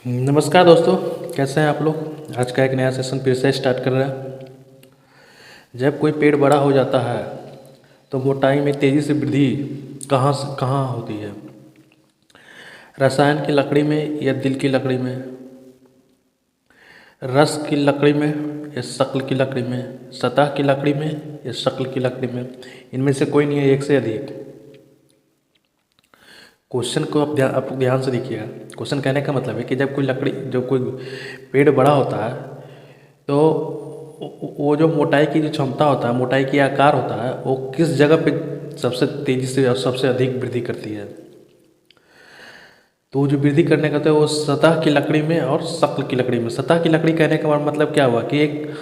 नमस्कार दोस्तों, कैसे हैं आप लोग। आज का एक नया सेशन फिर से स्टार्ट कर रहे हैं। जब कोई पेड़ बड़ा हो जाता है तो मोटाई में तेज़ी से वृद्धि कहाँ से कहाँ होती है? रसायन की लकड़ी में या दिल की लकड़ी में? रस की लकड़ी में या शक्ल की लकड़ी में? सतह की लकड़ी में या शक्ल की लकड़ी में? इनमें से कोई नहीं है, एक से अधिक। क्वेश्चन को आप ध्यान से देखिएगा। क्वेश्चन कहने का मतलब है कि जब कोई पेड़ बड़ा होता है तो वो जो मोटाई की जो क्षमता होता है, मोटाई की आकार होता है, वो किस जगह पे सबसे तेज़ी से और सबसे अधिक वृद्धि करती है? तो वो जो वृद्धि करने का होता है वो सतह की लकड़ी में और शक्ल की लकड़ी में। सतह की लकड़ी कहने का मतलब क्या हुआ कि एक,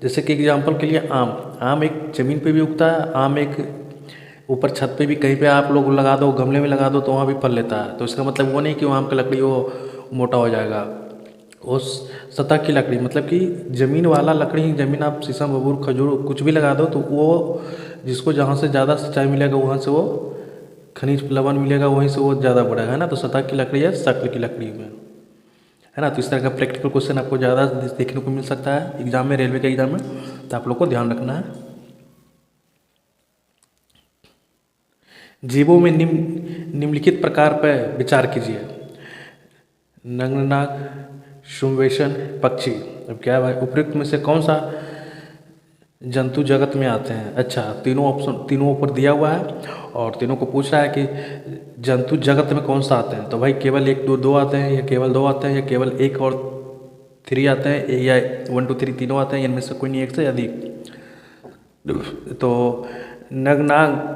जैसे कि एग्जाम्पल के लिए आम आम एक ज़मीन पे भी उगता है। आम एक ऊपर छत पे भी कहीं पे आप लोग लगा दो, गमले में लगा दो तो वहाँ भी फल लेता है। तो इसका मतलब वो नहीं कि वो आम का लकड़ी वो मोटा हो जाएगा। उस सतह की लकड़ी मतलब कि ज़मीन वाला लकड़ी, ज़मीन आप शीशम, बबूल, खजूर कुछ भी लगा दो तो वो जिसको जहाँ से ज़्यादा सिंचाई मिलेगा वहाँ से वो खनिज लवण मिलेगा, वहीं से वो ज़्यादा बढ़ेगा, है ना। तो सतह की लकड़ी है शक्ल की लकड़ी में, है ना। तो इस तरह का प्रैक्टिकल क्वेश्चन आपको ज़्यादा देखने को मिल सकता है एग्जाम में, रेलवे के एग्जाम में। तो आप लोग को ध्यान रखना है। जीवों में निम्नलिखित प्रकार पर विचार कीजिए। नग्ननाग, शुंवेशन, पक्षी। अब क्या है भाई, उपयुक्त में से कौन सा जंतु जगत में आते हैं? अच्छा, तीनों ऑप्शन तीनों ऊपर दिया हुआ है और तीनों को पूछ रहा है कि जंतु जगत में कौन सा आते हैं। तो भाई केवल एक दो दो आते हैं, या केवल दो आते हैं, या केवल एक और थ्री आते हैं, या 1 2 3 तीनों आते हैं, इनमें से कोई नहीं, एक से अधिक। तो नगनाग,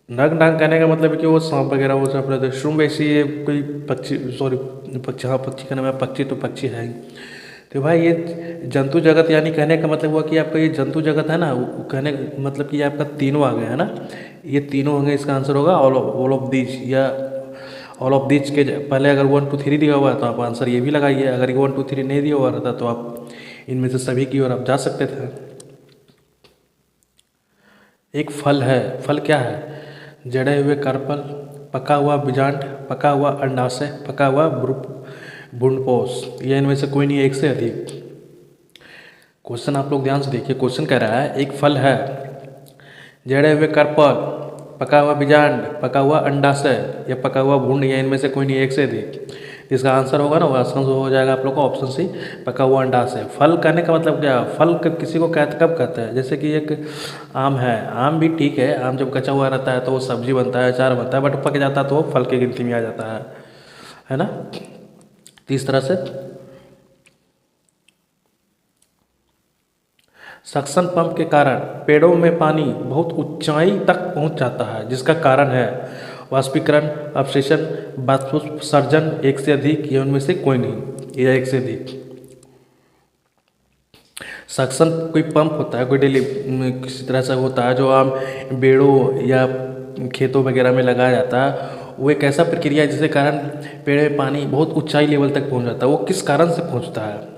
नगनाग कहने का मतलब है कि वो सांप वगैरह वो सब रहते हैं। शुंभ ऐसी कोई पक्षी, सॉरी पक्षी, हाँ पक्षी का नाम है, पक्षी तो पक्षी है ही। तो भाई ये जंतु जगत यानी कहने का मतलब हुआ कि आपका ये जंतु जगत है ना, वो कहने मतलब कि ये आपका तीनों आ गए, है ना। ये तीनों होंगे, इसका आंसर होगा ऑल ऑफ दीज, या ऑल ऑफ दीज के पहले अगर 1 2 3 दिया हुआ है तो आप आंसर ये भी लगाइए। अगर 1 2 3 नहीं दिया हुआ रहता तो आप इनमें से सभी की ओर आप जा सकते थे। एक फल है, फल क्या है? जड़े हुए करपल, पका हुआ बीजांड, पका हुआ अंडाशय, पका हुआ भ्रूणपोष, या इनमें से कोई नहीं, एक से अधिक। क्वेश्चन आप लोग ध्यान से देखिए। क्वेश्चन कह रहा है एक फल है, जड़े हुए करपल, पका हुआ बीजांड, पका हुआ अंडाशय या पका हुआ भ्रूण, या इनमें से कोई नहीं, एक से अधिक। इसका आंसर होगा ना, वो आंसर हो जाएगा आप लोग का ऑप्शन सी, पका हुआ अंडाशय। फल कहने का मतलब क्या? फल किसी को कहते कब कहते हैं? जैसे कि एक आम है, आम भी ठीक है, आम जब कच्चा हुआ रहता है तो वो सब्जी बनता है, अचार बनता है, बट पक जाता है तो वो फल की गिनती में आ जाता है ना। तो इस तरह से सक्शन पंप के कारण पेड़ों में पानी बहुत ऊंचाई तक पहुंच जाता है, जिसका कारण है वाष्पीकरण, अवशेषण, बाष्पोत्सर्जन, एक से अधिक, या उनमें से कोई नहीं, या एक से अधिक। सक्शन कोई पंप होता है, कोई डेली किसी तरह से होता है जो आम पेड़ों या खेतों वगैरह में लगाया जाता है। वो एक ऐसा प्रक्रिया है जिसके कारण पेड़ में पानी बहुत ऊंचाई लेवल तक पहुंच जाता है। वो किस कारण से पहुंचता है?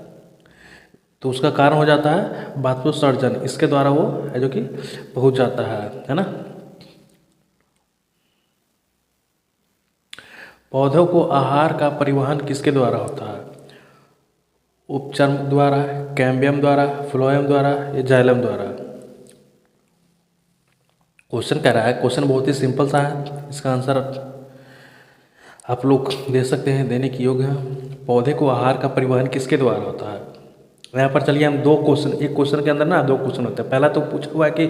तो उसका कारण हो जाता है बाष्पोत्सर्जन, इसके द्वारा वो है जो कि पहुंच जाता है ना। पौधों को आहार का परिवहन किसके द्वारा होता है? उपचर्म द्वारा, कैम्बियम द्वारा, फ्लोएम द्वारा या जाइलम द्वारा? क्वेश्चन कह रहा है, क्वेश्चन बहुत ही सिंपल सा है, इसका आंसर आप लोग दे सकते हैं, देने की योग्य है। पौधे को आहार का परिवहन किसके द्वारा होता है? यहाँ पर चलिए हम दो क्वेश्चन, एक क्वेश्चन के अंदर ना दो क्वेश्चन होते हैं। पहला तो पूछा हुआ है कि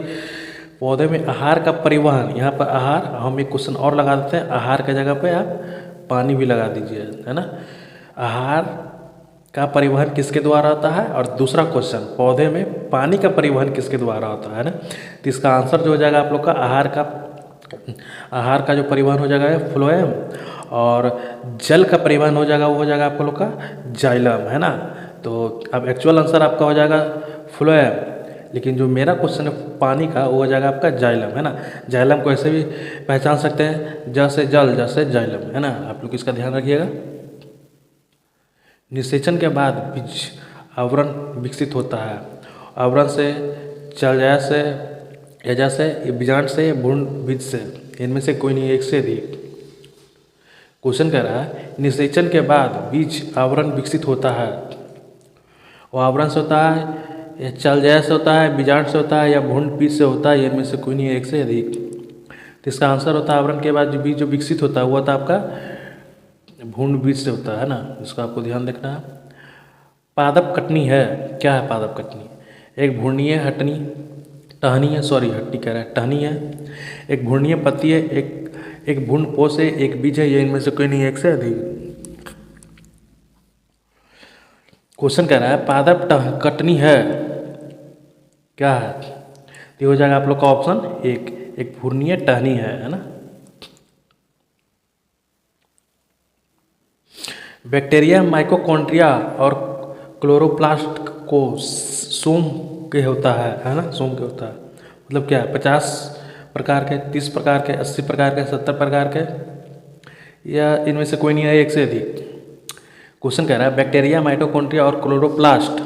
पौधे में आहार का परिवहन, यहाँ पर आहार, हम एक क्वेश्चन और लगा देते हैं, आहार की जगह पे आप पानी भी लगा दीजिए, है ना। आहार का परिवहन किसके द्वारा होता है, और दूसरा क्वेश्चन पौधे में पानी का परिवहन किसके द्वारा होता है ना। तो इसका आंसर जो हो जाएगा आप लोग का आहार का जो परिवहन हो जाएगा फ्लोएम, और जल का परिवहन हो जाएगा वो हो जाएगा आप लोग का जाइलम, है ना। तो अब एक्चुअल आंसर आपका हो जाएगा फ्लोएम, लेकिन जो मेरा क्वेश्चन है पानी का वो हो जाएगा आपका जाइलम, है ना। जाइलम को ऐसे भी पहचान सकते हैं, ज से जल, ज से जाइलम, है ना। आप लोग इसका ध्यान रखिएगा। निषेचन के बाद बीज आवरण विकसित होता है। आवरण से, चलजाय से, एजा से, बीजांड से, भ्रूण बीज से, इनमें से कोई नहीं, एक से अधिक। क्वेश्चन कह रहा है निषेचन के बाद बीज आवरण विकसित होता है, वो आवरण से होता है या जल से होता है, बीजांड से होता है या भ्रूण बीज से होता है, इनमें से कोई नहीं है, एक से अधिक। तो इसका आंसर होता है आवरण के बाद जो बीज जो विकसित होता है वो होता है आपका भ्रूण बीज से होता है ना, इसको आपको ध्यान रखना है। पादप कटनी है, क्या है पादप कटनी? एक भ्रूणीय हटनी टहनी है, सॉरी हटनी कह रहा है, टहनी है, एक भ्रूणीय पत्ती है, एक भ्रूण पोष है, एक बीज है, ये इनमें से कोई नहीं है, एक से अधिक। क्वेश्चन कह रहा है पादप कटनी है, क्या है? तो ये हो जाएगा आप लोग का ऑप्शन एक भ्रूणीय टहनी है ना। बैक्टीरिया माइटोकॉन्ड्रिया और क्लोरोप्लास्ट को सोम के होता है ना, सोम के होता है, मतलब क्या है 50 प्रकार के, 30 प्रकार के, 80 प्रकार के, 70 प्रकार के, या इनमें से कोई नहीं है, एक से अधिक। क्वेश्चन कह रहा है बैक्टीरिया माइटोकॉन्ड्रिया और क्लोरोप्लास्ट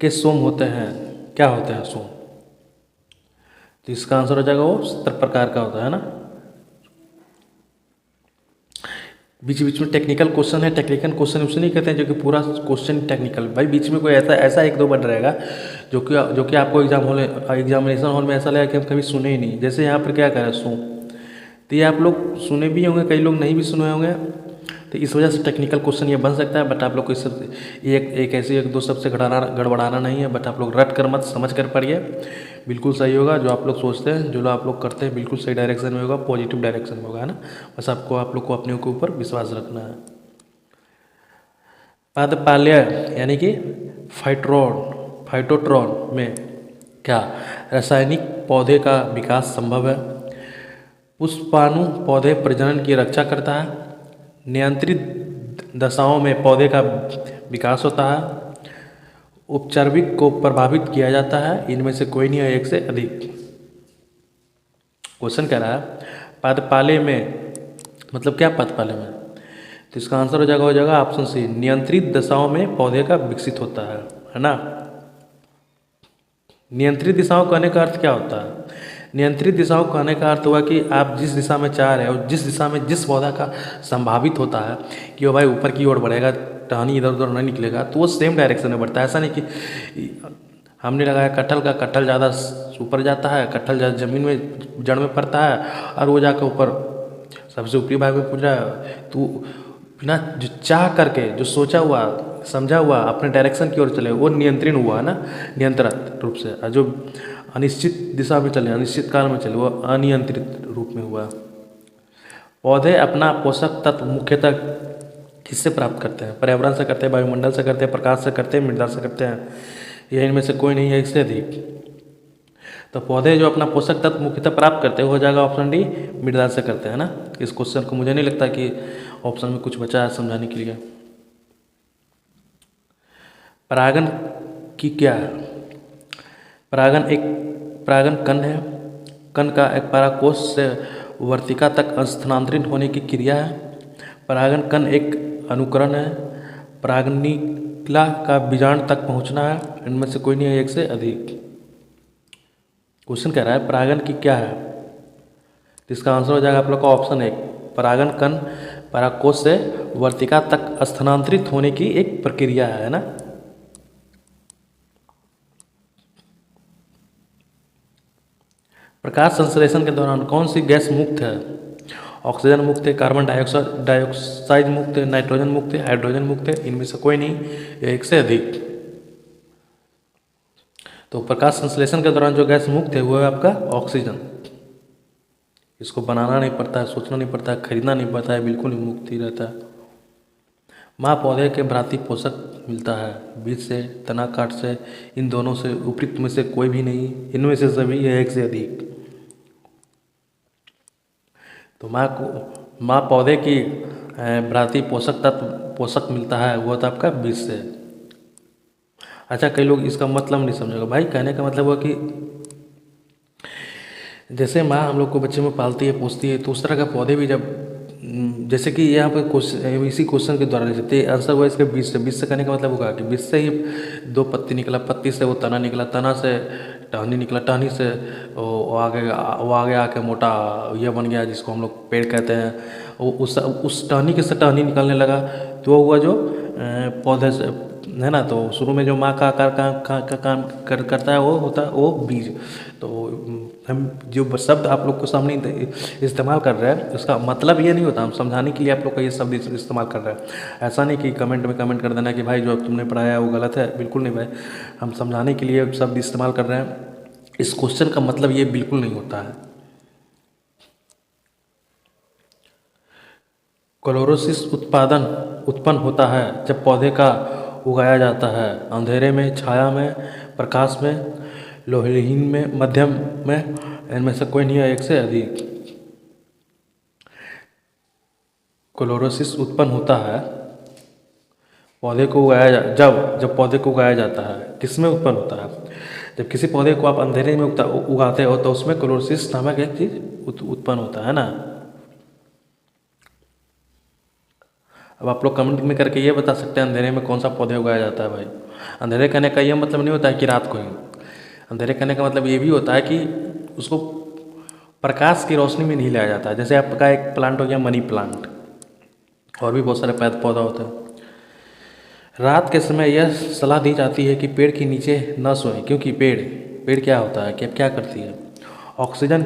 के सोम होते हैं, क्या होते हैं सोम? तो इसका आंसर हो जाएगा वो 70 प्रकार का होता है ना। बीच बीच में टेक्निकल क्वेश्चन है, टेक्निकल क्वेश्चन उसे नहीं कहते हैं जो कि पूरा क्वेश्चन टेक्निकल, भाई बीच में कोई ऐसा एक दो वर्ड रहेगा जो कि आपको एग्जामिनेशन हॉल में ऐसा लगेगा कि हम कभी सुने ही नहीं। जैसे यहाँ पर क्या कह रहा है सोम, तो ये आप लोग सुने भी होंगे, कई लोग नहीं भी सुने होंगे, तो इस वजह से टेक्निकल क्वेश्चन ये बन सकता है। बट आप लोग को इस एक ऐसे एक दो शब्द से गड़बड़ाना नहीं है, बट आप लोग रट कर मत समझ कर पढ़िए, बिल्कुल सही होगा। जो आप लोग सोचते हैं, जो आप लोग करते हैं, बिल्कुल सही डायरेक्शन में होगा, पॉजिटिव डायरेक्शन में होगा, है ना। बस आप लोग को अपने के ऊपर विश्वास रखना है। पादपाल्य यानी कि फाइटोट्रॉन में क्या रासायनिक पौधे का विकास संभव है? पुष्पाणु पौधे प्रजनन की रक्षा करता है, नियंत्रित दशाओं में पौधे का विकास होता है, उपचारिक को प्रभावित किया जाता है, इनमें से कोई नहीं है, एक से अधिक। क्वेश्चन कह रहा है पादपाले में, मतलब क्या पादपाले में? तो इसका आंसर हो जाएगा ऑप्शन सी, नियंत्रित दशाओं में पौधे का विकसित होता है ना। नियंत्रित दिशाओं कहने का अर्थ क्या होता है? नियंत्रित दिशाओं कहने का अर्थ हुआ कि आप जिस दिशा में चाह रहे हो, जिस दिशा में जिस पौधा का संभावित होता है कि वो भाई ऊपर की ओर बढ़ेगा, टहनी इधर उधर नहीं निकलेगा, तो वो सेम डायरेक्शन में बढ़ता है। ऐसा नहीं कि हमने लगाया कटहल का, कटहल ज़्यादा ऊपर जाता है, कटहल ज़्यादा ज़मीन में जड़ में पड़ता है, और वो जाकर ऊपर सबसे ऊपरी भाग में पूछ रहा है। तो बिना जो चाह करके, जो सोचा हुआ समझा हुआ अपने डायरेक्शन की ओर चले, वो नियंत्रण हुआ ना, नियंत्रित रूप से। और जो अनिश्चित दिशा में चले, अनिश्चित काल में चले, वो अनियंत्रित रूप में हुआ। पौधे अपना पोषक तत्व मुख्यतः किससे प्राप्त करते हैं? पर्यावरण से करते हैं, वायुमंडल से करते हैं, प्रकाश से करते हैं, मृदा से करते हैं, यह इनमें से कोई नहीं है, एक से अधिक। तो पौधे जो अपना पोषक तत्व मुख्यतः प्राप्त करते हैं, हो जाएगा ऑप्शन डी, मृदा से करते हैं ना। इस क्वेश्चन को मुझे नहीं लगता कि ऑप्शन में कुछ बचा है समझाने के लिए। परागण की क्या है? परागण कण है, कण का एक परागकोश से वर्तिका तक स्थानांतरित होने की क्रिया है। परागण कण एक अनुकरण है, परागनिकला का बीजांड तक पहुंचना है, इनमें से कोई नहीं है, एक से अधिक। क्वेश्चन कह रहा है परागण की क्या है? तो इसका आंसर हो जाएगा आप लोग का ऑप्शन एक, परागण कण परागकोश से वर्तिका तक स्थानांतरित होने की एक प्रक्रिया है ना। प्रकाश संश्लेषण के दौरान कौन सी गैस मुक्त है? ऑक्सीजन मुक्त है, कार्बन डाइऑक्साइड मुक्त है, नाइट्रोजन मुक्त है, हाइड्रोजन मुक्त है, इनमें से कोई नहीं, एक से अधिक। तो प्रकाश संश्लेषण के दौरान जो गैस मुक्त है वो है आपका ऑक्सीजन। इसको बनाना नहीं पड़ता है, सोचना नहीं पड़ता है, खरीदना नहीं पड़ता है, बिल्कुल ही मुक्त ही रहता है। माँ पौधे के भ्राती पोषक मिलता है, बीज से, तना काट से, इन दोनों से, उपयुक्त में से कोई भी नहीं, इनमें से सभी है, एक से अधिक। तो माँ पौधे की भ्राती पोषक मिलता है, वो तो आपका बीज से। अच्छा, कई लोग इसका मतलब नहीं समझेगा। भाई कहने का मतलब हुआ कि जैसे माँ हम लोग को बच्चे में पालती है, पोसती है, तो उस तरह का पौधे भी जब, जैसे कि यहाँ पर क्वेश्चन, इसी क्वेश्चन के द्वारा जैसे आंसर हुआ इसके बीज से। बीज से कहने का मतलब होगा कि बीज से ही दो पत्ती निकला, पत्ती से वो तना निकला, तना से टहनी निकला, टहनी से वो आगे आके मोटा ये बन गया जिसको हम लोग पेड़ कहते हैं। वो उस टहनी के से टहनी निकलने लगा तो वो हुआ जो पौधे से, है ना। तो शुरू में जो माँ का आकार का काम करता है वो होता है वो बीज। तो हम जो शब्द आप लोग को सामने इस्तेमाल कर रहे हैं उसका मतलब ये नहीं होता, हम समझाने के लिए आप लोग का ये शब्द इस्तेमाल कर रहे हैं। ऐसा नहीं कि कमेंट में कमेंट कर देना कि भाई जो तुमने पढ़ाया है वो गलत है, बिल्कुल नहीं भाई। हम समझाने के लिए शब्द इस्तेमाल कर रहे हैं। इस क्वेश्चन का मतलब ये बिल्कुल नहीं होता है। क्लोरोसिस उत्पन्न होता है जब पौधे का उगाया जाता है अंधेरे में, छाया में, प्रकाश में, लोहीहीन में, मध्यम में, इनमें से कोई नहीं है, एक से अधिक। क्लोरोसिस उत्पन्न होता है पौधे को जब पौधे को उगाया जाता है। किसमें उत्पन्न होता है? जब किसी पौधे को आप अंधेरे में उगाते हो तो उसमें क्लोरोसिस नामक एक चीज उत्पन्न होता है ना। अब आप लोग कमेंट में करके ये बता सकते हैं अंधेरे में कौन सा पौधे उगाया जाता है। भाई अंधेरे कहने का ये मतलब नहीं होता है कि रात को ही। अंधेरे कहने का मतलब ये भी होता है कि उसको प्रकाश की रोशनी में नहीं लाया जाता है। जैसे आपका एक प्लांट हो गया मनी प्लांट, और भी बहुत सारे पेड़ पौधा होते हैं। रात के समय यह सलाह दी जाती है कि पेड़ के नीचे न सोएं, क्योंकि पेड़ क्या होता है कि अब क्या करती है, ऑक्सीजन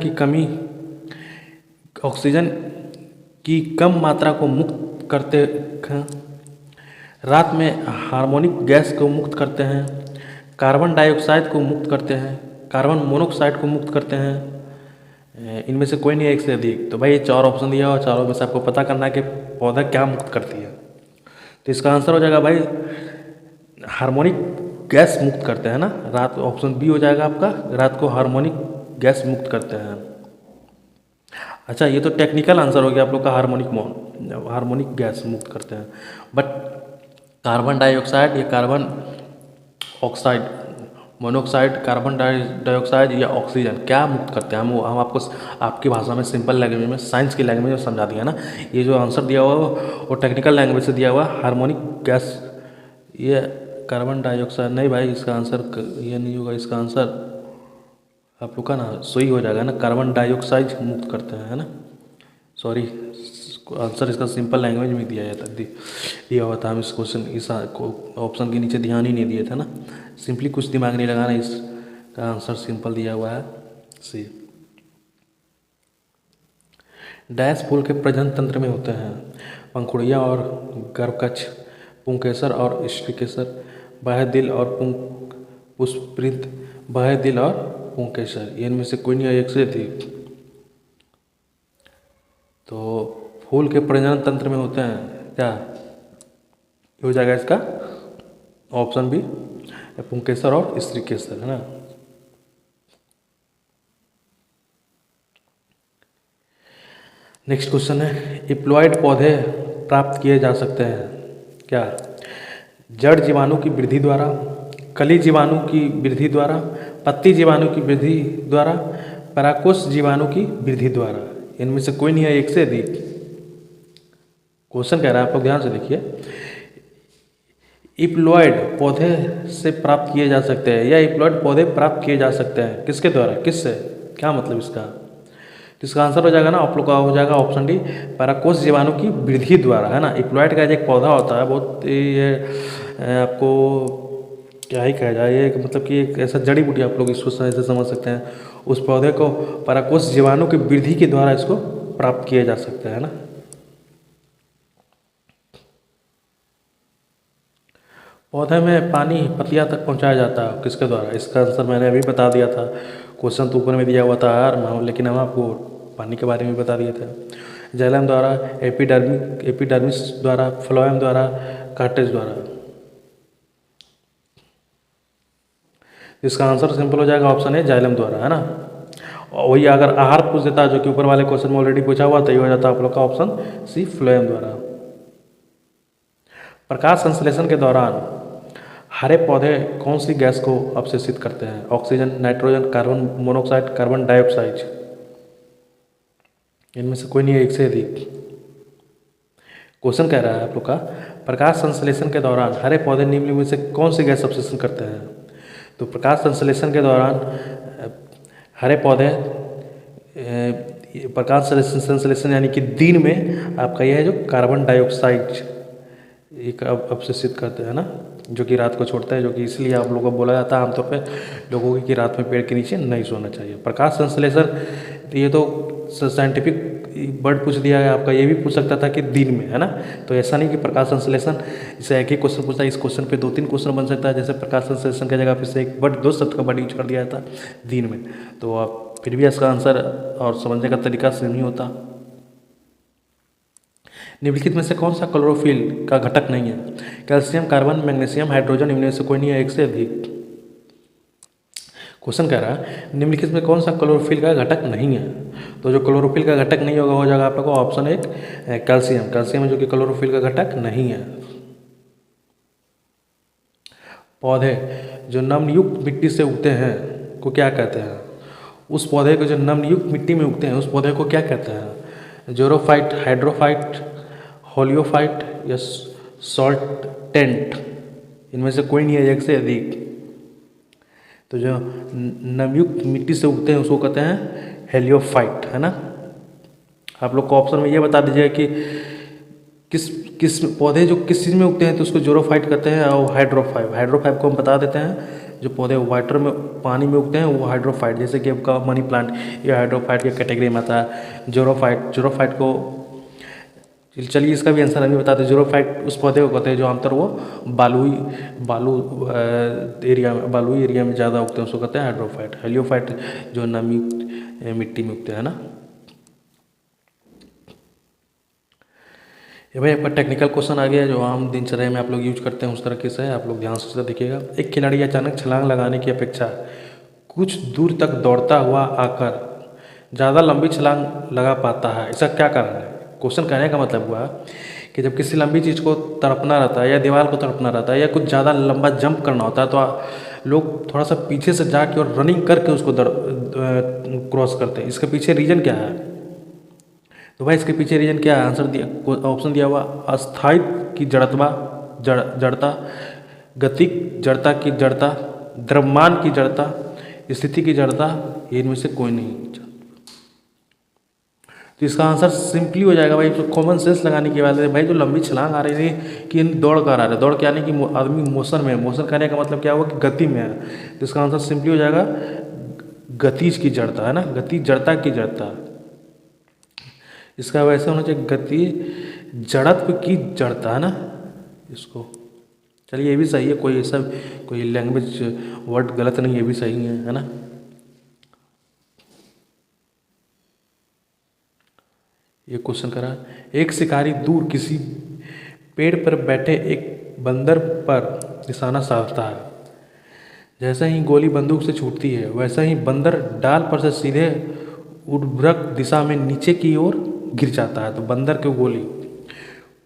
की कम मात्रा को मुक्त करते हैं, रात में हार्मोनिक गैस को मुक्त करते हैं, कार्बन डाइऑक्साइड को मुक्त करते हैं, कार्बन मोनोऑक्साइड को मुक्त करते हैं। इनमें से कोई नहीं है एक से अधिक। तो भाई ये 4 ऑप्शन दिया और चारों में से आपको पता करना है कि पौधा क्या मुक्त करती है। तो इसका आंसर हो जाएगा भाई हार्मोनिक गैस मुक्त करते हैं ना। रात ऑप्शन बी हो जाएगा आपका, रात को हार्मोनिक गैस मुक्त करते हैं। अच्छा ये तो टेक्निकल आंसर हो गया आप लोग का, हार्मोनिक गैस मुक्त करते हैं। बट कार्बन डाइऑक्साइड या carbon oxide, monoxide, carbon dioxide या ऑक्सीजन क्या मुक्त करते हैं, हम आपको आपकी भाषा में सिंपल लैंग्वेज में, साइंस की लैंग्वेज में समझा दिया ना। ये जो आंसर दिया हुआ वो टेक्निकल लैंग्वेज से दिया हुआ, हार्मोनिक गैस। ये कार्बन डाइऑक्साइड नहीं भाई, इसका आंसर ये नहीं होगा। इसका आंसर आप लोग का ना सही हो जाएगा ना, कार्बन डाइऑक्साइड मुक्त करते हैं, है ना। सॉरी, आंसर इसका सिंपल लैंग्वेज में दिया हुआ था। हम इस क्वेश्चन इस ऑप्शन के नीचे ध्यान ही नहीं दिए थे ना। सिंपली कुछ दिमाग नहीं लगाना, इसका आंसर सिंपल दिया हुआ है सी। डैश फूल के प्रजनन तंत्र में होते हैं पंखुड़ियाँ और गर्भकक्ष, पुंकेसर और स्त्रीकेसर, बाह्यदिल और पुष्पवृंत, बाह्यदिल और पुंकेसर। इनमें से कोई नहीं है, एक से अधिक। तो फूल के प्रजनन तंत्र में होते हैं क्या, ये हो जाएगा इसका ऑप्शन बी, पुंकेसर और स्त्रीकेसर, है ना। नेक्स्ट क्वेश्चन है, इप्लॉइड पौधे प्राप्त किए जा सकते हैं क्या? जड़ जीवाणु की वृद्धि द्वारा, कली जीवाणु की वृद्धि द्वारा, पत्ती जीवाणु की वृद्धि द्वारा, पराकोष जीवाणु की वृद्धि द्वारा। इनमें से कोई नहीं है, एक से अधिक। क्वेश्चन कह रहा है, आप लोग ध्यान से देखिए। इप्लॉइड पौधे से प्राप्त किए जा सकते हैं या इप्लॉइड पौधे प्राप्त किए जा सकते हैं किसके द्वारा, किससे, क्या मतलब इसका? तो इसका आंसर हो जाएगा ना आप लोग का, हो जाएगा ऑप्शन डी, पराकोष जीवाणु की वृद्धि द्वारा, है ना। इप्लॉइड का एक पौधा होता है, बहुत ये आपको क्या ही कहा जाए, ये मतलब कि एक ऐसा जड़ी बूटी, आप लोग इसको ऐसे समझ सकते हैं। उस पौधे को पराकोष जीवाणु की वृद्धि के द्वारा इसको प्राप्त किया जा सकता है ना। पौधे में पानी पत्तियां तक पहुंचाया जाता है किसके द्वारा? इसका आंसर मैंने अभी बता दिया था, क्वेश्चन तो ऊपर में दिया हुआ था यार, लेकिन हम आपको पानी के बारे में बता दिए थे। जाइलम द्वारा, एपिडर्मिस द्वारा, फ्लोएम द्वारा, कार्टेज द्वारा। इसका आंसर सिंपल हो जाएगा, ऑप्शन है जाइलम द्वारा, है ना। और वही अगर आहार पूछ देता जो कि ऊपर वाले क्वेश्चन में ऑलरेडी पूछा हुआ था, ये हो जाता आप लोग का ऑप्शन सी, फ्लोएम द्वारा। प्रकाश संश्लेषण के दौरान हरे पौधे कौन सी गैस को अवशोषित करते हैं? Oxygen, nitrogen, carbon monoxide, carbon dioxide. इनमें से कोई नहीं है, एक से अधिक। क्वेश्चन कह रहा है आप लोग का, प्रकाश संश्लेषण के दौरान हरे पौधे निम्न में से कौन सी गैस अवशोषण करते हैं? तो प्रकाश संश्लेषण के दौरान हरे पौधे प्रकाश संश्लेषण यानी कि दिन में आपका यह है जो कार्बन डाइऑक्साइड एक अवशोषित करते हैं ना, जो कि रात को छोड़ता है, जो कि इसलिए आप लोगों को बोला जाता है आमतौर पे लोगों को कि रात में पेड़ के नीचे नहीं सोना चाहिए। प्रकाश संश्लेषण ये तो साइंटिफिक वर्ड पूछ दिया है आपका, ये भी पूछ सकता था कि दिन में, है ना। तो ऐसा नहीं कि प्रकाश संश्लेषण इसे एक ही क्वेश्चन पूछता है, इस क्वेश्चन पे 2-3 क्वेश्चन बन सकता है। जैसे प्रकाश संश्लेषण की जगह पे से एक वर्ड 2 शब्द का वर्ड यूज कर दिया था दिन में, तो आप फिर भी इसका आंसर और समझने का तरीका सेम ही होता। निम्नलिखित में से कौन सा क्लोरोफिल का घटक नहीं है? कैल्शियम, कार्बन, मैग्नीशियम, हाइड्रोजन, इनमें से कोई नहीं है, एक से अधिक। क्वेश्चन कह रहा है निम्नलिखित में कौन सा क्लोरोफिल का घटक नहीं है? तो जो क्लोरोफिल का घटक नहीं होगा हो जाएगा आप लोग को ऑप्शन 1 कैल्शियम। कैल्शियम जो कि क्लोरोफिल का घटक नहीं है। पौधे जो नमयुक्त मिट्टी से उगते हैं को क्या कहते हैं? उस पौधे को जो नमयुक्त मिट्टी में उगते हैं उस पौधे को क्या कहते हैं? जोरोफाइट, हाइड्रोफाइट, होलियोफाइट या सॉल्ट टेंट, इनमें से कोई नहीं है, एक से अधिक। तो जो नमयुक्त मिट्टी से उगते हैं उसको कहते हैं हेलियोफाइट, है ना। आप लोग को ऑप्शन में ये बता दीजिएगा कि किस पौधे जो किस चीज़ में उगते हैं तो उसको जोरोफाइट कहते हैं, और हाइड्रोफाइट को हम बता देते हैं जो पौधे वाटर में पानी में उगते हैं वो हाइड्रोफाइट, जैसे कि आपका मनी प्लांट ये हाइड्रोफाइट के कैटेगरी में आता है। जोरोफाइट को चलिए इसका भी आंसर अभी बता दें। जोरोफाइट उस पौधे को कहते हैं जो आमतौर वो बालुई एरिया में ज़्यादा उगते हैं, उसको कहते हैं हाइड्रोफाइट। हेलियोफाइट जो नमी मिट्टी में उगते हैं ना। ये भाई आपका टेक्निकल क्वेश्चन आ गया जो आम दिनचर्या में आप लोग यूज करते हैं उस तरीके से है, आप लोग ध्यान से देखिएगा। एक खिलाड़ी अचानक छलांग लगाने की अपेक्षा कुछ दूर तक दौड़ता हुआ आकर ज़्यादा लंबी छलांग लगा पाता है, इसका क्या कारण है? क्वेश्चन कहने का मतलब हुआ कि जब किसी लंबी चीज़ को तड़पना रहता है या दीवार को तड़पना रहता है या कुछ ज़्यादा लंबा जंप करना होता है तो लोग थोड़ा सा पीछे से जाके और रनिंग करके उसको क्रॉस करते हैं। इसके पीछे रीज़न क्या है? तो भाई इसके पीछे रीज़न क्या है? आंसर दिया, ऑप्शन दिया हुआ अस्थायित्व की जड़ता, गतिक जड़ता की जड़ता, द्रव्यमान की जड़ता, स्थिति की जड़ता, इनमें से कोई नहीं। तो इसका आंसर सिंपली हो जाएगा भाई, कॉमन सेंस लगाने की बात है भाई। जो लंबी छलांग आ रही थी कि दौड़ कर आ रहे, दौड़ के आने की आदमी मोशन में, मोशन करने का मतलब क्या हुआ कि गति में है। तो इसका आंसर सिंपली हो जाएगा गतिज की जड़ता, है ना, गति जड़ता की जड़ता। इसका वैसे होना चाहिए गति जड़त्व की जड़ता, है ना। इसको चलिए ये भी सही है, कोई ऐसा कोई लैंग्वेज वर्ड गलत नहीं, ये भी सही है ना। ये क्वेश्चन करा, एक शिकारी दूर किसी पेड़ पर बैठे एक बंदर पर निशाना साधता है। जैसे ही गोली बंदूक से छूटती है वैसा ही बंदर डाल पर से सीधे ऊर्ध्वाधर दिशा में नीचे की ओर गिर जाता है। तो बंदर की गोली,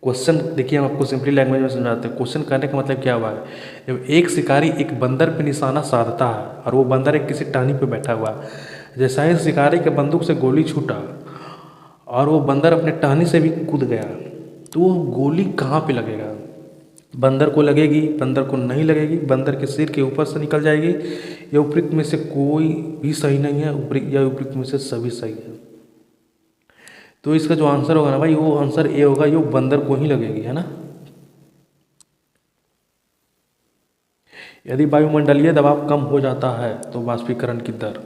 क्वेश्चन देखिए हम आपको सिंपली लैंग्वेज में समझाते हैं। क्वेश्चन करने का मतलब क्या हुआ है, जब एक शिकारी एक बंदर पर निशाना साधता है और वो बंदर एक किसी टहनी पर बैठा हुआ, जैसा ही शिकारी के बंदूक से गोली छूटा और वो बंदर अपने टहनी से भी कूद गया तो वो गोली कहाँ पे लगेगा? बंदर को लगेगी, बंदर को नहीं लगेगी, बंदर के सिर के ऊपर से निकल जाएगी, या उपयुक्त में से कोई भी सही नहीं है, उपयुक्त में से सभी सही है। तो इसका जो आंसर होगा ना भाई, वो आंसर ए होगा, ये बंदर को ही लगेगी, है ना। यदि वायुमंडलीय दबाव कम हो जाता है तो वाष्पीकरण की दर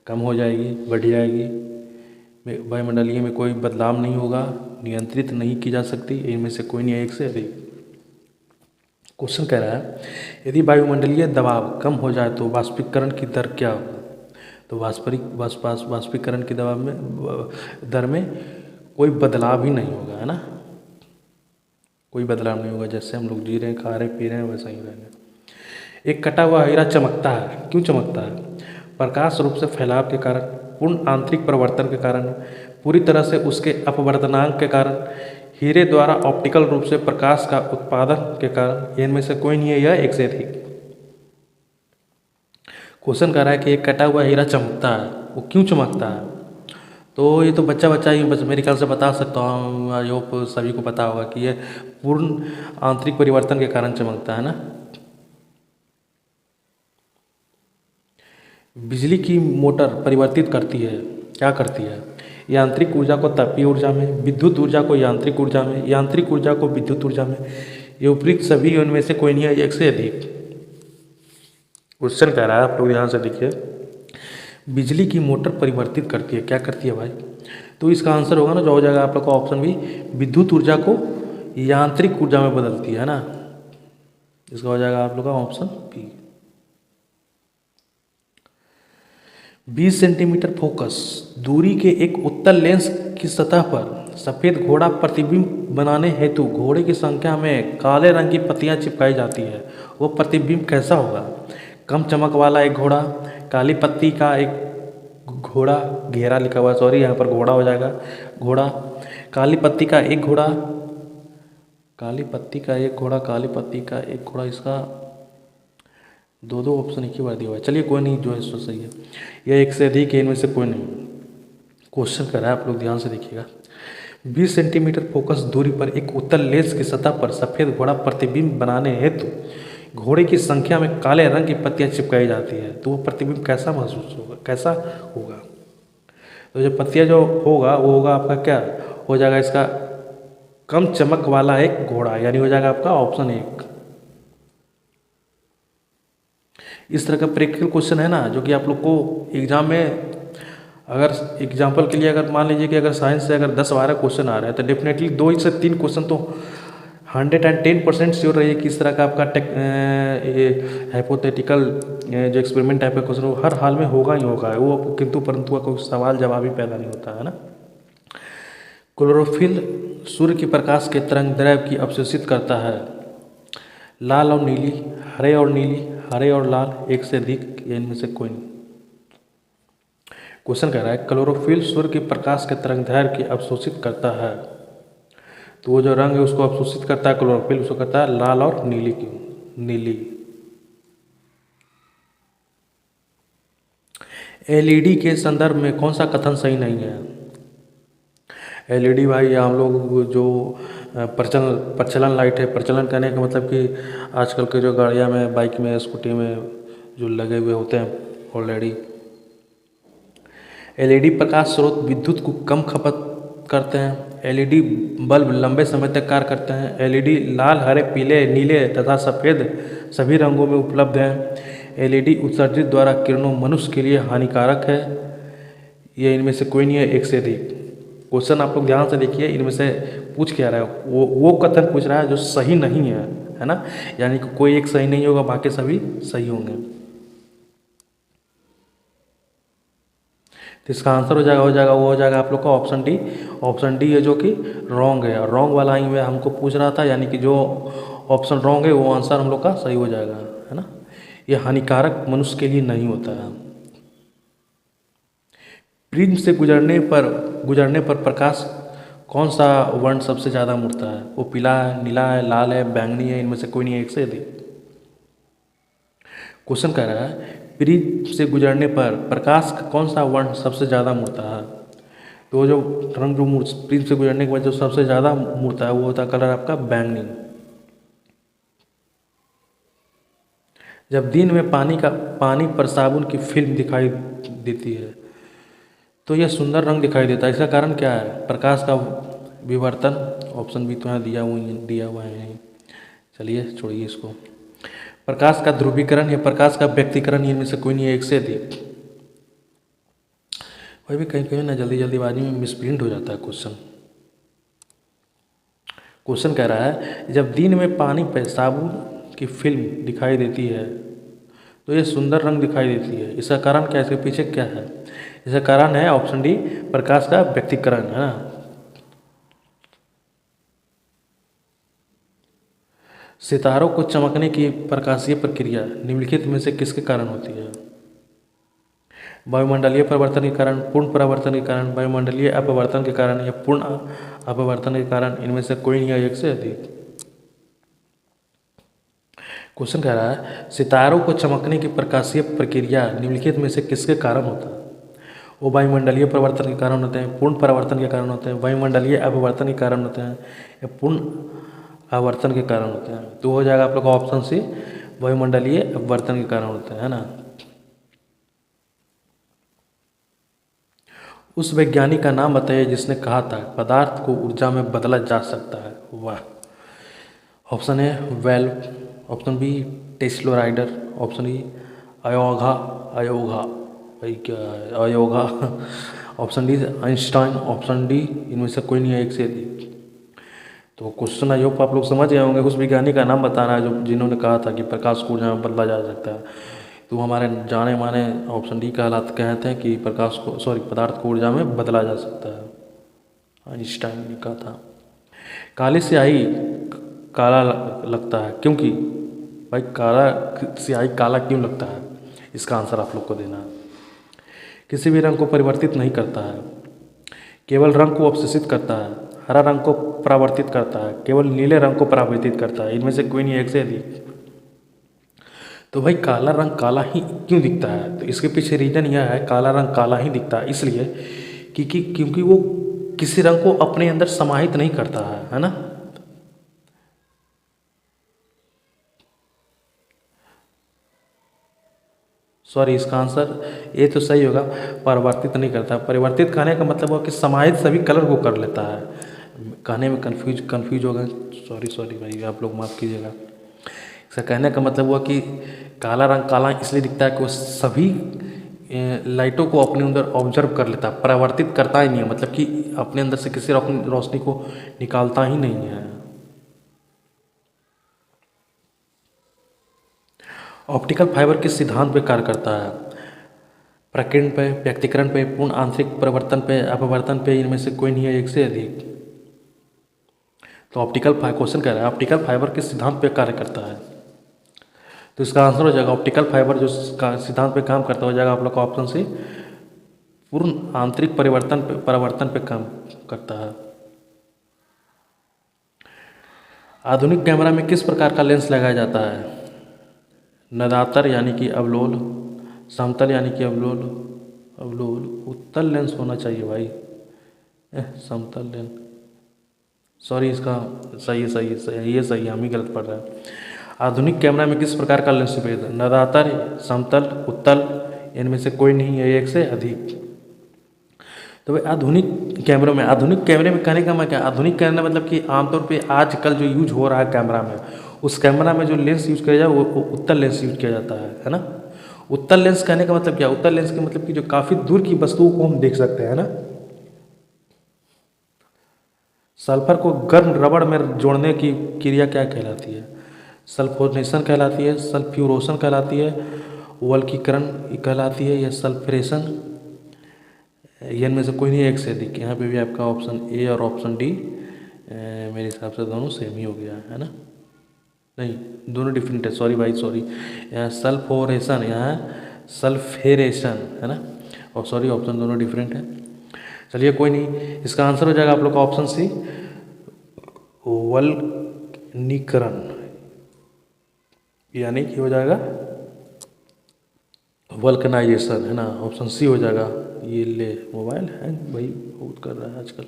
कम हो जाएगी, बढ़ जाएगी। वायुमंडलीय में कोई बदलाव नहीं होगा, नियंत्रित नहीं की जा सकती, इनमें से कोई नहीं है, एक से अधिक। क्वेश्चन कह रहा है यदि वायुमंडलीय दबाव कम हो जाए तो वाष्पीकरण की दर क्या होगा? तो वाष्पीकरण की दर में कोई बदलाव ही नहीं होगा, है ना, कोई बदलाव नहीं होगा। जैसे हम लोग जी रहे हैं, खा रहे पी रहे हैं, वैसा ही रहेंगे। एक कटा हुआ हीरा चमकता है, क्यों चमकता है? प्रकाश रूप से फैलाव के कारण, पूर्ण आंतरिक परिवर्तन के कारण, पूरी तरह से उसके अपवर्तनांक के कारण, हीरे द्वारा ऑप्टिकल रूप से प्रकाश का उत्पादन के कारण, इनमें से कोई नहीं है, यह एक से अधिक। क्वेश्चन कर रहा है कि एक कटा हुआ हीरा चमकता है, वो क्यों चमकता है? तो ये तो बच्चा ही मेरे ख्याल से बता सकता हूँ, आई होप सभी को पता होगा कि ये पूर्ण आंतरिक परिवर्तन के कारण चमकता है ना। बिजली की मोटर परिवर्तित करती है, क्या करती है? यांत्रिक ऊर्जा को तापीय ऊर्जा में, विद्युत ऊर्जा को यांत्रिक ऊर्जा में, यांत्रिक ऊर्जा को विद्युत ऊर्जा में। ये उपयुक्त सभी उनमें से कोई नहीं है, एक से अधिक। क्वेश्चन कह रहा है, आप लोग ध्यान से देखिए, बिजली की मोटर परिवर्तित करती है, क्या करती है भाई? तो इसका आंसर होगा ना, जो हो जाएगा आप लोग का ऑप्शन बी, विद्युत ऊर्जा को यांत्रिक ऊर्जा में बदलती है ना। इसका हो जाएगा आप लोग का ऑप्शन बी। 20 सेंटीमीटर फोकस दूरी के एक उत्तल लेंस की सतह पर सफ़ेद घोड़ा प्रतिबिंब बनाने हेतु घोड़े की संख्या में काले रंग की पत्तियां चिपकाई जाती है। वो प्रतिबिंब कैसा होगा? कम चमक वाला एक घोड़ा, काली पत्ती का एक घोड़ा, घेरा लिखा हुआ है, सॉरी यहाँ पर घोड़ा हो जाएगा, घोड़ा, काली पत्ती का एक घोड़ा, काली पत्ती का एक घोड़ा, काली पत्ती का एक घोड़ा। इसका दो ऑप्शन एक ही बार दिया हुआ है, चलिए कोई नहीं, जो है सो सही है। यह एक से अधिक है, इनमें से कोई नहीं। क्वेश्चन कर रहा है, आप लोग ध्यान से देखिएगा। 20 सेंटीमीटर फोकस दूरी पर एक उत्तल लेंस की सतह पर सफ़ेद घोड़ा प्रतिबिंब बनाने हेतु घोड़े की संख्या में काले रंग की पत्तियां चिपकाई जाती है। तो वो प्रतिबिंब कैसा महसूस होगा, कैसा होगा? तो जो पत्तियां जो होगा वो होगा आपका, क्या हो जाएगा इसका? कम चमक वाला एक घोड़ा, यानी हो जाएगा आपका ऑप्शन एक। इस तरह का प्रैक्टिकल क्वेश्चन है ना, जो कि आप लोग को एग्जाम में, अगर एग्जाम्पल के लिए अगर मान लीजिए कि अगर साइंस से अगर 10-12 क्वेश्चन आ रहे हैं तो डेफिनेटली 2 से 3 क्वेश्चन तो 110% श्योर रहिए कि इस तरह का आपका ये हाइपोथेटिकल जो एक्सपेरिमेंट टाइप का क्वेश्चन वो हर हाल में होगा ही होगा। वो किंतु परंतु का कोई सवाल जवाब ही पैदा नहीं होता है ना। क्लोरोफिल सूर्य के प्रकाश के तरंग दैर्घ्य की अवशोषित करता है। लाल और नीली, हरे और नीली, हरे और लाल, एक से अधिक, या इनमें से कोई नहीं। क्वेश्चन कह रहा है क्लोरोफिल सूर्य के प्रकाश के तरंग दैर्घ्य की अवशोषित करता है। तो वो जो रंग है उसको अवशोषित करता है क्लोरोफिल, उसको करता है लाल और नीली की, नीली। एलईडी के संदर्भ में कौन सा कथन सही नहीं है? एलईडी भाई हम लोग जो प्रचलन लाइट है, प्रचलन कहने का मतलब कि आजकल के जो गाड़ियाँ में, बाइक में, स्कूटी में जो लगे हुए होते हैं ऑलरेडी। एलईडी प्रकाश स्रोत विद्युत को कम खपत करते हैं। एलईडी बल्ब लंबे समय तक कार्य करते हैं। एलईडी लाल, हरे, पीले, नीले तथा सफ़ेद सभी रंगों में उपलब्ध हैं। एलईडी उत्सर्जित द्वारा किरणों मनुष्य के लिए हानिकारक है। ये इनमें से कोई नहीं है, एक से अधिक। क्वेश्चन आप लोग ध्यान से देखिए, इनमें से पूछ क्या रहा है, वो कथन पूछ रहा है जो सही नहीं है ना, यानी कि कोई एक सही नहीं होगा, बाकी सभी सही होंगे। तो इसका आंसर हो जाएगा वो हो जाएगा आप लोग का ऑप्शन डी। ऑप्शन डी है जो कि रॉन्ग है, और रॉन्ग वाला ही में हमको पूछ रहा था, यानी कि जो ऑप्शन रॉन्ग है वो आंसर हम लोग का सही हो जाएगा, है ना। ये हानिकारक मनुष्य के लिए नहीं होता है। प्रिज्म से गुजरने पर प्रकाश कौन सा वर्ण सबसे ज़्यादा मुड़ता है? वो पीला है, नीला है, लाल है, बैंगनी है, इनमें से कोई नहीं है, एक से अधिक। क्वेश्चन कह रहा है प्रिज्म से गुजरने पर प्रकाश का कौन सा वर्ण सबसे ज़्यादा मुड़ता है? तो जो रंग जो प्रिज्म से गुजरने के बाद जो सबसे ज़्यादा मुड़ता है वो होता है कलर आपका बैंगनी। जब दिन में पानी पर साबुन की फिल्म दिखाई देती है तो यह सुंदर रंग दिखाई देता है, इसका कारण क्या है? प्रकाश का विवर्तन। ऑप्शन भी तो यहाँ दिया हुआ है, चलिए छोड़िए इसको। प्रकाश का ध्रुवीकरण या प्रकाश का व्यक्तीकरण, इनमें से कोई नहीं है, एक से अधिक। वही भी कहीं कहीं ना जल्दीबाजी में मिसप्रिंट हो जाता है क्वेश्चन। क्वेश्चन कह रहा है जब दिन में पानी पर साबुन की फिल्म दिखाई देती है तो ये सुंदर रंग दिखाई देती है, इसका कारण क्या है? इसके पीछे क्या है? इसका कारण है ऑप्शन डी, प्रकाश का व्यक्तीकरण, है ना। सितारों को चमकने की प्रकाशीय प्रक्रिया निम्नलिखित में से किसके कारण होती है? वायुमंडलीय परिवर्तन के कारण, पूर्ण परावर्तन के कारण, वायुमंडलीय अपवर्तन के कारण, या पूर्ण अपवर्तन के कारण, इनमें से कोई नहीं है, एक से अधिक। क्वेश्चन कह रहा है सितारों को चमकने की प्रकाशीय प्रक्रिया निम्नलिखित में से किसके कारण होता है? वो वायुमंडलीय परिवर्तन के कारण होते हैं, पूर्ण परावर्तन के कारण होते हैं, वायुमंडलीय अपवर्तन के कारण होते हैं, या पूर्ण आवर्तन के कारण होते हैं। तो हो जाएगा आप लोग का ऑप्शन सी, वायुमंडलीय अपवर्तन के कारण होते हैं, है ना। उस वैज्ञानिक का नाम बताइए जिसने कहा था पदार्थ को ऊर्जा में बदला जा सकता है। वाह। ऑप्शन ए वेल्व, ऑप्शन बी टेस्लोराइडर, ऑप्शन ई अयोगा अयोगा भाई क्या है अयोगा option D Einstein, option D इनमें से कोई नहीं है एक से अधिक। तो क्वेश्चन आई होप आप लोग समझ गए होंगे। उस वैज्ञानिक का नाम बताना है जो जिन्होंने कहा था कि प्रकाश को ऊर्जा में बदला जा सकता है। तो हमारे जाने माने ऑप्शन डी कहते हैं कि प्रकाश को पदार्थ को ऊर्जा में बदला जा सकता है। आइंस्टाइन ने कहा था। काली स्याही काला लगता है क्योंकि भाई काला स्याही काला क्यों लगता है, इसका आंसर आप लोग को देना है। किसी भी रंग को परिवर्तित नहीं करता है, केवल रंग को अवशोषित करता है। हरा रंग को परावर्तित करता है, केवल नीले रंग को परावर्तित करता है। इनमें से कोई नहीं एक से अधिक। तो भाई काला रंग काला ही क्यों दिखता है, तो इसके पीछे रीजन यह है काला रंग काला ही दिखता है इसलिए क्योंकि वो किसी रंग को अपने अंदर समाहित नहीं करता है ना। सॉरी, इसका आंसर ये तो सही होगा, परिवर्तित नहीं करता। परिवर्तित कहने का मतलब हुआ कि समाहित सभी कलर को कर लेता है। कहने में कंफ्यूज हो गए, सॉरी भाई आप लोग माफ़ कीजिएगा। इसका कहने का मतलब हुआ कि काला रंग काला इसलिए दिखता है कि वो सभी लाइटों को अपने अंदर ऑब्जर्व कर लेता है, परावर्तित करता ही नहीं है, मतलब कि अपने अंदर से किसी रोशनी को निकालता ही नहीं है। ऑप्टिकल फाइबर किस सिद्धांत पे कार्य करता है, प्रकीर्णन पे, व्यक्तीकरण पे, पूर्ण आंतरिक परिवर्तन पे, अपवर्तन पे, इनमें से कोई नहीं है एक से अधिक। तो क्वेश्चन कह रहा है ऑप्टिकल फाइबर किस सिद्धांत पे कार्य करता है, तो इसका आंसर हो जाएगा ऑप्टिकल फाइबर जो सिद्धांत पे काम करता हो जाएगा आप लोग का ऑप्शन सी, पूर्ण आंतरिक परिवर्तन पे काम करता है। आधुनिक कैमरा में किस प्रकार का लेंस लगाया जाता है, नदातर यानी कि अवलोल, समतल यानी कि अवलोल, उत्तल लेंस होना चाहिए भाई, समतल लेंस, सॉरी इसका सही है, ये सही है, हम ही गलत पढ़ रहे हैं। आधुनिक कैमरा में किस प्रकार का लेंस उपयोग है, नदातर, समतल, उत्तल, इनमें से कोई नहीं है एक से अधिक। तो भाई आधुनिक कैमरे में कहने का मैं क्या, आधुनिक कैमरा मतलब कि आमतौर पे आजकल जो यूज हो रहा है कैमरा में, उस कैमरा में जो लेंस यूज किया जाए वो उत्तल लेंस यूज किया जाता है ना। उत्तल लेंस कहने का मतलब क्या, उत्तल लेंस का मतलब कि जो काफ़ी दूर की वस्तुओं को हम देख सकते हैं ना। सल्फर को गर्म रबड़ में जोड़ने की क्रिया क्या कहलाती है, सल्फोनेशन कहलाती है, सल्फ्यूरोशन कहलाती है, वल्कीकरण कहलाती है, या सल्फरेशन, ये इनमें से कोई नहीं एक से अधिक। यहाँ पे भी आपका ऑप्शन ए और ऑप्शन डी मेरे हिसाब से दोनों सेम ही हो गया है ना, नहीं दोनों डिफरेंट है, सॉरी भाई सॉरी। यहाँ सल्फोरेशन, यहाँ सल्फेरेशन है ना, और सॉरी ऑप्शन दोनों डिफरेंट है। चलिए कोई नहीं, इसका आंसर हो जाएगा आप लोग का ऑप्शन सी, वल्कनीकरण, यानी कि हो जाएगा वल्कनाइजेशन है ना, ऑप्शन सी हो जाएगा। ये ले मोबाइल हैंग भाई बहुत कर रहा है आजकल,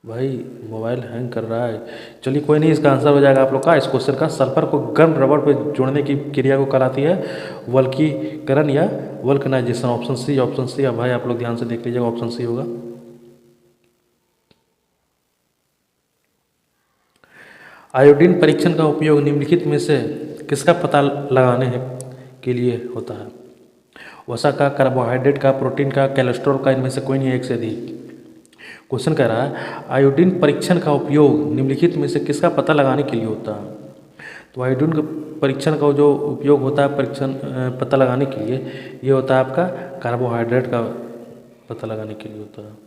भाई मोबाइल हैंग कर रहा है। चलिए कोई नहीं, इसका आंसर हो जाएगा आप लोग का इस क्वेश्चन का, सल्फर को गर्म रबड़ पे जोड़ने की क्रिया को कहलाती है वल्कीकरण या वल्कनाइजेशन, ऑप्शन सी। अब भाई आप लोग ध्यान से देख लीजिएगा, ऑप्शन सी होगा। आयोडीन परीक्षण का उपयोग निम्नलिखित में से किसका पता लगाने के लिए होता है, वसा का, कार्बोहाइड्रेट का, प्रोटीन का, कोलेस्ट्रॉल का, इनमें से कोई नहीं एक से अधिक। क्वेश्चन कह रहा है आयोडीन परीक्षण का उपयोग निम्नलिखित में से किसका पता लगाने के लिए होता है, तो आयोडीन परीक्षण का जो उपयोग होता है पता लगाने के लिए, ये होता है आपका कार्बोहाइड्रेट का पता लगाने के लिए होता है।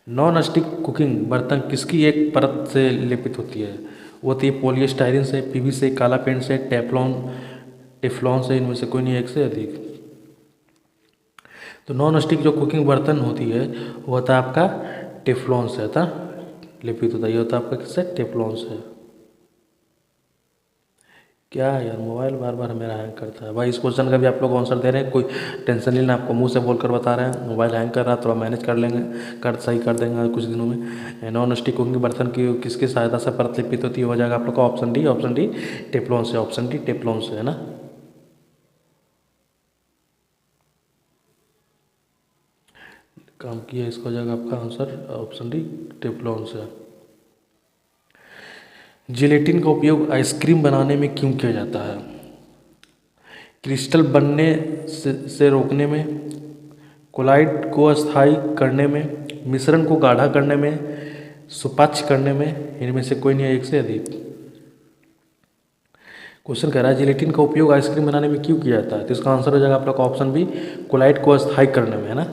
नॉन स्टिक कुकिंग बर्तन किसकी एक परत से लेपित होती है, वो होती है पॉलीस्टाइरिन से, पीवी से, काला पेंट से, टेफ्लॉन से, इनमें से कोई नहीं एक से अधिक। तो नॉन स्टिक जो कुकिंग बर्तन होती है वो होता है आपका टेफ्लॉन से, होता लेपित होता है, ये होता है आपका किससे, टेफ्लॉन से। क्या यार मोबाइल बार बार मेरा हैंग करता है भाई। इस क्वेश्चन का भी आप लोग आंसर दे रहे हैं, कोई टेंशन नहीं, आपको मुंह से बोलकर बता रहे हैं। मोबाइल हैंग कर रहा है, थोड़ा मैनेज कर लेंगे, सही कर देंगे कुछ दिनों में। नॉन स्टिक कुकिंग बर्तन की किसकी सहायता से परत लिपित होती है, हो जाएगा आप लोग का ऑप्शन डी टेफ्लॉन से, ऑप्शन डी टेफ्लॉन से है ना। काम किया, इसका हो जाएगा आपका आंसर ऑप्शन डी टेफ्लॉन से। जिलेटिन का उपयोग आइसक्रीम बनाने में क्यों किया जाता है? क्रिस्टल बनने से रोकने में, कोलाइड को अस्थायी करने में, मिश्रण को गाढ़ा करने में, सुपाच्य करने में, इनमें से कोई नहीं है एक से अधिक। क्वेश्चन कह रहा है जिलेटिन का उपयोग आइसक्रीम बनाने में क्यों किया जाता है, तो इसका आंसर हो जाएगा आप लोग का ऑप्शन बी कोलाइड को अस्थायी करने में, है ना।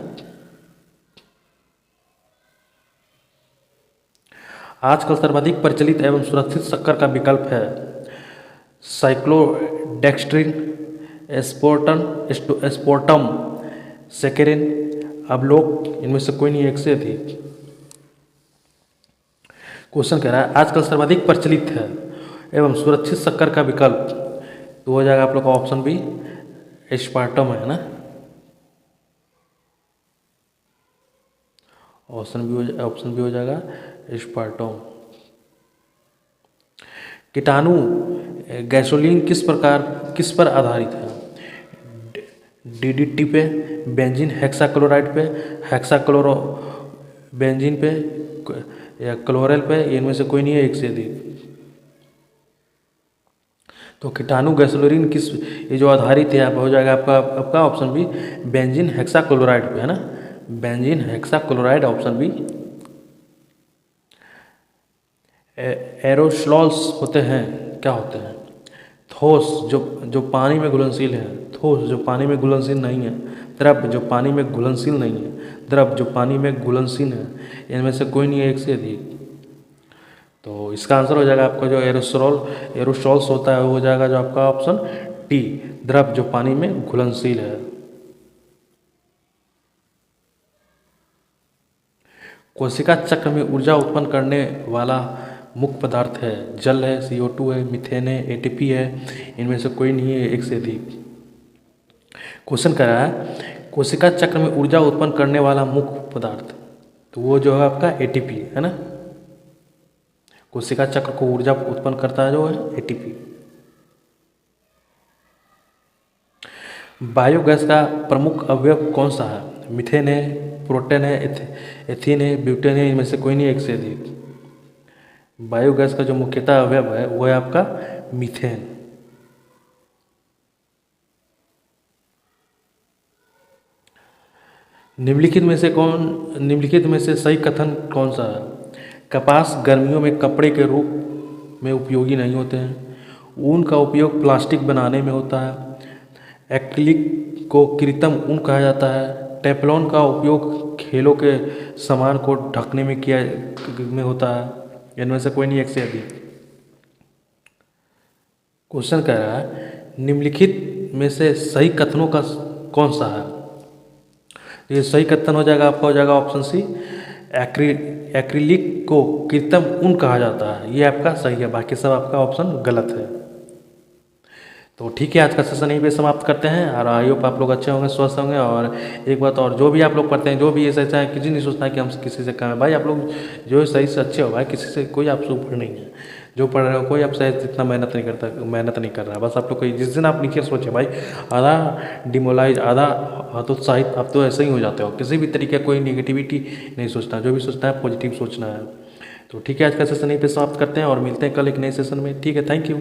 आजकल सर्वाधिक प्रचलित एवं सुरक्षित शक्कर का विकल्प है साइक्लोडेक्स्ट्रिन, एस्पोर्टम, सेकेरिन, अवलोक, इनमें से कोई नहीं एक से अधिक। क्वेश्चन कह रहा है आजकल सर्वाधिक प्रचलित है एवं सुरक्षित शक्कर का विकल्प, तो हो जाएगा आप लोग का ऑप्शन बी एस्पार्टम, है ना। ऑप्शन बी हो जाएगा एस्पार्टम। कीटाणु गैसोलीन किस पर आधारित है? डीडीटी पे, बेंजीन हेक्साक्लोराइड पे, हेक्साक्लोरो बेंजीन पे या क्लोरेल पे, इनमें से कोई नहीं है एक से अधिक। तो कीटाणु गैसोलीन किस ये जो आधारित है हो जाएगा आपका ऑप्शन बी बेंजीन हेक्साक्लोराइड पे, है ना। Benzene hexachloride option B. Aerosols होते हैं, क्या होते हैं? ठोस जो पानी में घुलनशील है, ठोस जो पानी में घुलनशील नहीं है, द्रव जो पानी में घुलनशील नहीं है, द्रव जो पानी में घुलनशील है, इनमें से कोई नहीं है एक से अधिक। तो इसका आंसर हो जाएगा आपका जो एरोसोल्स होता है वो हो जाएगा जो आपका ऑप्शन टी, द्रव जो पानी में घुलनशील है। कोशिका चक्र में ऊर्जा उत्पन्न करने वाला मुख्य पदार्थ है, जल है, CO2 है, मीथेन है, ATP है, इनमें से कोई नहीं है एक से अधिक। क्वेश्चन कर रहा है कोशिका चक्र में ऊर्जा उत्पन्न करने वाला मुख्य पदार्थ, तो वो जो है आपका ATP, है ना। कोशिका चक्र को ऊर्जा उत्पन्न करता है जो है ATP। बायोगैस का प्रमुख अवयव कौन सा है? मीथेन है, प्रोटेन है, एथीन है, ब्यूटेन है, इनमें से कोई नहीं एक से अधिक। बायोगैस का जो मुख्यतः अवयव है वो है आपका मीथेन। निम्नलिखित में से सही कथन कौन सा है? कपास गर्मियों में कपड़े के रूप में उपयोगी नहीं होते हैं, ऊन का उपयोग प्लास्टिक बनाने में होता है, एक्रिलिक को कृत्रिम ऊन कहा जाता है, टेफ्लॉन का उपयोग खेलों के सामान को ढकने में होता है, इनमें से कोई नहीं एक से अधिक। क्वेश्चन कह रहा है निम्नलिखित में से सही कथनों का कौन सा है? ये सही कथन हो जाएगा आपका हो जाएगा ऑप्शन सी एक्रिलिक को कृत्रिम ऊन कहा जाता है, ये आपका सही है, बाकी सब आपका ऑप्शन गलत है। तो ठीक है, आज का सेशन यहीं पे समाप्त करते हैं और आई होप आप लोग अच्छे होंगे, स्वस्थ होंगे। और एक बात और, जो भी आप लोग पढ़ते हैं, जो भी ऐसा है, किसी नहीं सोचता है कि हम किसी से कम है। भाई आप लोग जो सही से अच्छे हो भाई, किसी से कोई आपसे ऊपर नहीं है। जो पढ़ रहे हो कोई आपसे इतना मेहनत नहीं कर रहा, बस आप लोग को जिस दिन आप नीचे सोचे भाई आधा डिमोलाइज, आधा हतोत्साहित, आप तो ऐसे ही हो जाते हो। किसी भी तरीके कोई निगेटिविटी नहीं सोचना, जो भी सोचना है पॉजिटिव सोचना है। तो ठीक है, आज का सेशन यहीं पे समाप्त करते हैं और मिलते हैं कल एक नए सेशन में। ठीक है, थैंक यू।